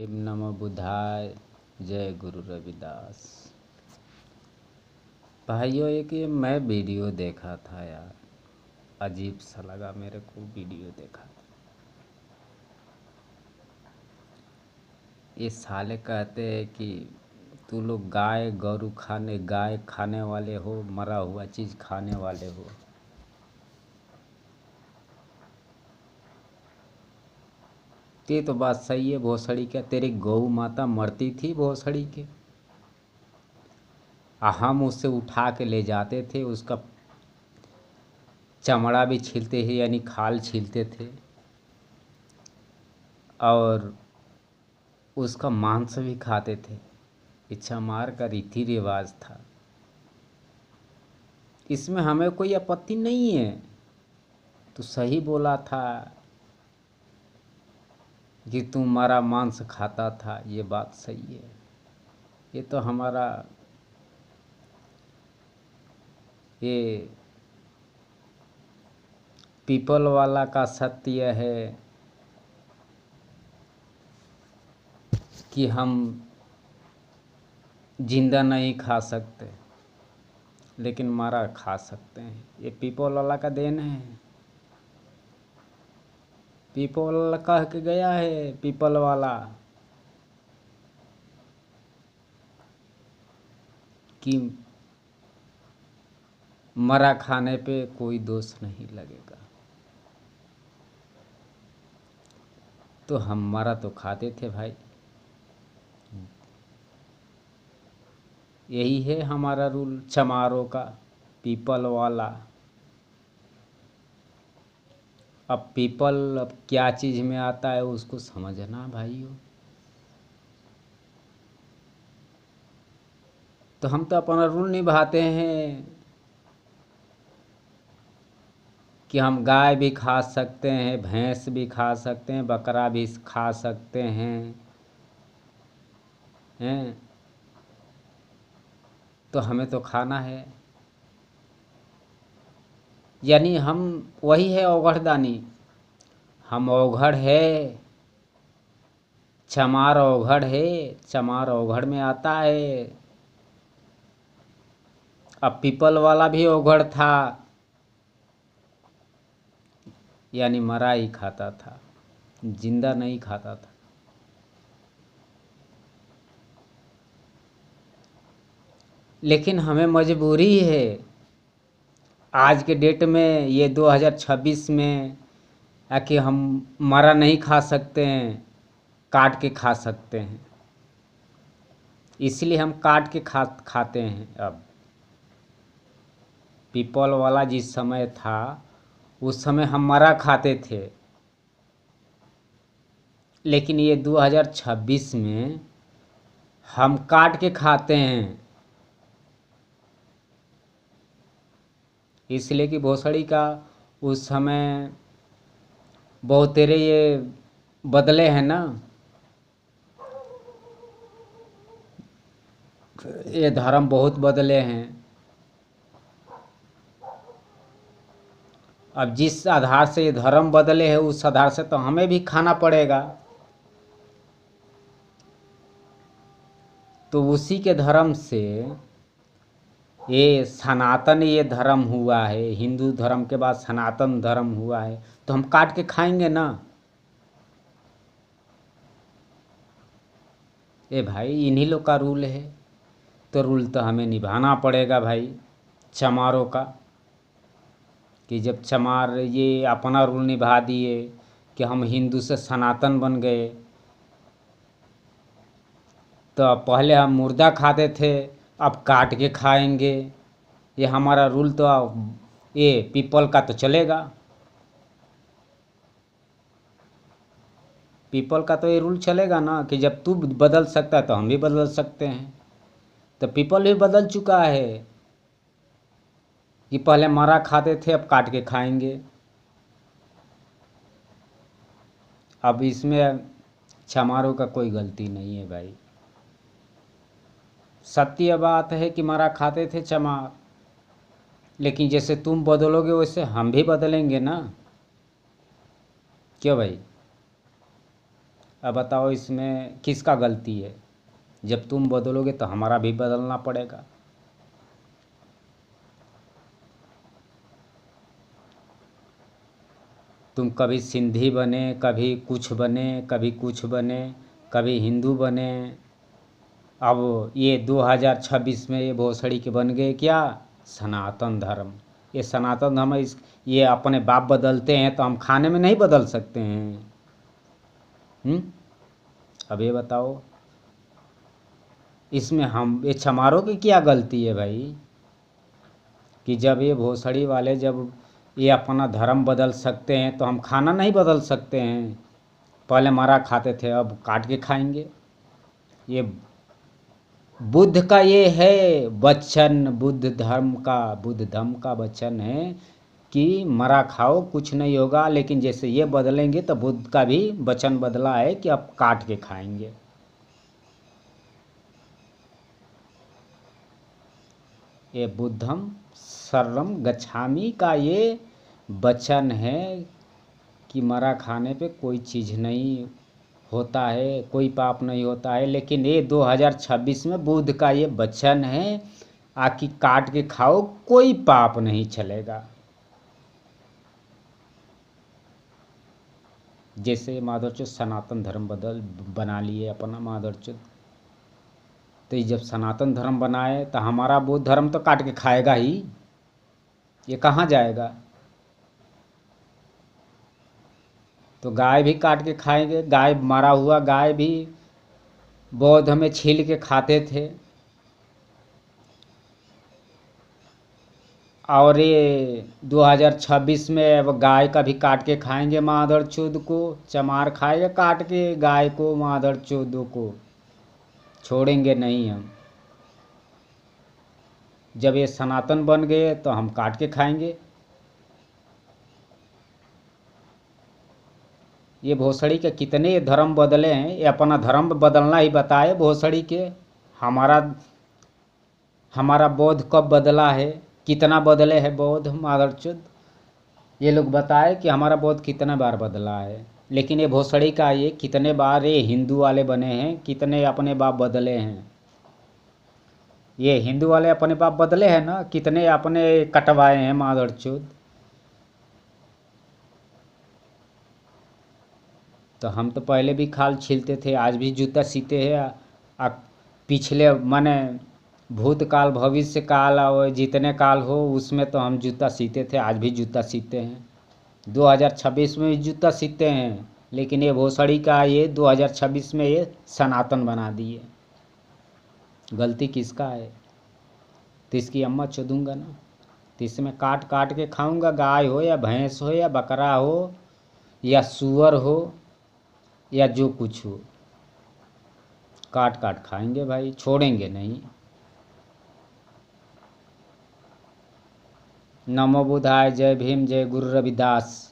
ओम नमो बुद्धाय। जय गुरु रविदास। भाइयों, एक ये मैं वीडियो देखा था यार, अजीब सा लगा मेरे को। वीडियो देखा था, ये साले कहते हैं कि तू लोग गाय खाने वाले हो, मरा हुआ चीज़ खाने वाले हो। ये तो बात सही है भोसड़ी। क्या तेरी गौ माता मरती थी भोसड़ी के? हम उसे उठा के ले जाते थे, उसका चमड़ा भी छीलते थे, यानी खाल छीलते थे, और उसका मांस भी खाते थे। इच्छा मार का रीति रिवाज था, इसमें हमें कोई आपत्ति नहीं है। तो सही बोला था कि तू मरा मांस खाता था, ये बात सही है। ये तो हमारा ये पीपल वाला का सत्य है कि हम जिंदा नहीं खा सकते, लेकिन मरा खा सकते हैं। ये पीपल वाला का देन है। पीपल वाला कह के गया है, पीपल वाला, कि मरा खाने पे कोई दोष नहीं लगेगा। तो हम मरा तो खाते थे भाई। यही है हमारा रूल चमारों का, पीपल वाला। अब पीपल अब क्या चीज़ में आता है उसको समझना भाइयों। तो हम तो अपना रूल निभाते हैं कि हम गाय भी खा सकते हैं, भैंस भी खा सकते हैं, बकरा भी खा सकते हैं। तो हमें तो खाना है। यानी हम वही है औघड़दानी। हम औघड़ है, चमार औघड़ है, चमार औघड़ में आता है। अब पीपल वाला भी औघड़ था, यानी मरा ही खाता था, जिंदा नहीं खाता था। लेकिन हमें मजबूरी है आज के डेट में, ये 2026 में, कि हम मरा नहीं खा सकते हैं, काट के खा सकते हैं। इसलिए हम काट के खाते हैं। अब पीपल वाला जिस समय था उस समय हम मरा खाते थे, लेकिन ये 2026 में हम काट के खाते हैं। इसलिए कि भोसड़ी का उस समय बहुत तेरे ये बदले हैं ना, ये धर्म बहुत बदले हैं। अब जिस आधार से ये धर्म बदले हैं उस आधार से तो हमें भी खाना पड़ेगा। तो उसी के धर्म से ये सनातन ये धर्म हुआ है। हिंदू धर्म के बाद सनातन धर्म हुआ है, तो हम काट के खाएंगे ना। ए भाई, इन्हीं लोग का रूल है, तो रूल तो हमें निभाना पड़ेगा भाई चमारों का। कि जब चमार ये अपना रूल निभा दिए कि हम हिंदू से सनातन बन गए, तो पहले हम मुर्दा खाते थे, अब काट के खाएंगे। ये हमारा रूल तो ये पीपल का तो चलेगा। पीपल का तो ये रूल चलेगा ना कि जब तू बदल सकता है तो हम भी बदल सकते हैं। तो पीपल भी बदल चुका है कि पहले मरा खाते थे, अब काट के खाएंगे। अब इसमें चमारों का कोई गलती नहीं है भाई। सत्य बात है कि मरा खाते थे चमार, लेकिन जैसे तुम बदलोगे वैसे हम भी बदलेंगे ना। क्यों भाई? अब बताओ इसमें किसका गलती है? जब तुम बदलोगे तो हमारा भी बदलना पड़ेगा। तुम कभी सिंधी बने, कभी कुछ बने, कभी कुछ बने, कभी हिंदू बने। अब ये 2026 में ये भोसड़ी के बन गए क्या? सनातन धर्म। ये सनातन धर्म ये अपने बाप बदलते हैं तो हम खाने में नहीं बदल सकते हैं? अब ये बताओ इसमें ये चमारों की क्या गलती है भाई? कि जब ये भोसड़ी वाले जब ये अपना धर्म बदल सकते हैं तो हम खाना नहीं बदल सकते हैं? पहले मरा खाते थे, अब काट के खाएंगे। ये बुद्ध का ये है वचन, बुद्ध धर्म का वचन है कि मरा खाओ कुछ नहीं होगा। लेकिन जैसे ये बदलेंगे तो बुद्ध का भी वचन बदला है कि अब काट के खाएंगे। ये बुद्धम शरणम गच्छामि का ये वचन है कि मरा खाने पे कोई चीज़ नहीं होता है, कोई पाप नहीं होता है। लेकिन ये 2026 में बुद्ध का ये वचन है आकि काट के खाओ कोई पाप नहीं चलेगा। जैसे माधवचोद सनातन धर्म बना लिए अपना माधवचोद। तो जब सनातन धर्म बनाए तो हमारा बुद्ध धर्म तो काट के खाएगा ही, ये कहाँ जाएगा? तो गाय भी काट के खाएंगे। गाय, मरा हुआ गाय भी बौद्ध में छील के खाते थे। और ये 2026 में अब गाय का भी काट के खाएंगे माधर चौद को। चमार खाएगा काट के गाय को, माधर चौद को छोड़ेंगे नहीं हम। जब ये सनातन बन गए तो हम काट के खाएंगे। ये भोसड़ी के कितने धर्म बदले हैं, ये अपना धर्म बदलना ही बताए भोसड़ी के। हमारा बौद्ध कब बदला है, कितना बदले है बौद्ध मादरचोद? ये लोग बताए कि हमारा बौद्ध कितना बार बदला है। लेकिन ये भोसड़ी का ये कितने बार ये हिंदू वाले बने हैं, कितने अपने बाप बदले हैं। ये हिंदू वाले अपने बाप बदले हैं ना, कितने अपने कटवाए हैं मादरचोद। तो हम तो पहले भी खाल छीलते थे, आज भी जूता सीते हैं। पिछले माने भूतकाल भविष्य काल और जितने काल हो उसमें तो हम जूता सीते थे, आज भी जूता सीते हैं। 2026 में भी जूता सीते हैं। लेकिन ये भोसड़ी का ये 2026 में ये सनातन बना दिए। गलती किसका है? तो इसकी अम्मा चोदूंगा ना। तो इसमें काट काट के खाऊंगा, गाय हो या भैंस हो या बकरा हो या सूअर हो या जो कुछ हो, काट काट खाएंगे भाई, छोड़ेंगे नहीं। नमो बुधाय, जय भीम, जय गुरु रविदास।